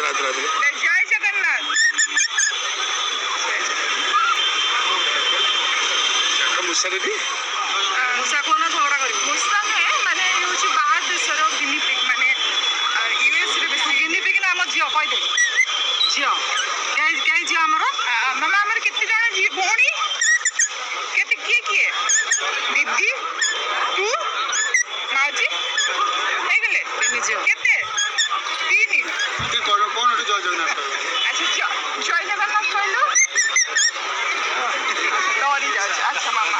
ରାଧେ ରାଧେ। ଜୟ ଜଗନ୍ନାଥ। ମୂଷା ଦେବି ମୂଷା କୋନ ଝଗଡ଼ା କରିବି ମୂଷା ନୁହେଁ ମାନେ ହେଉଛି ବାହାର ଦେଶର ଗିନିପିକ୍ ମାନେ ୟୁଏସ୍ରେ ବେଶୀ ଗିନିପିକ୍ ନା ଆମ ଝିଅ କହିଦେବି ଝିଅ କେହି ଝିଅ ଆମର ମାମା ଆମର କେତେ ଜଣ ଝିଅ ଭଉଣୀ କେତେ କିଏ କିଏ ଦିଦି ତୁ ମାଉସୀ ହେଇଗଲେ ତିନି ଝିଅ କେତେ ତିନି କଣ ଗୋଟେ ଜୟ ଜଗନ୍ନାଥ ଆଚ୍ଛା ଜୟ ଜଗନ୍ନାଥ କହିଲୁ ଡରି ଯାଉଛି ଆଚ୍ଛା ମାମା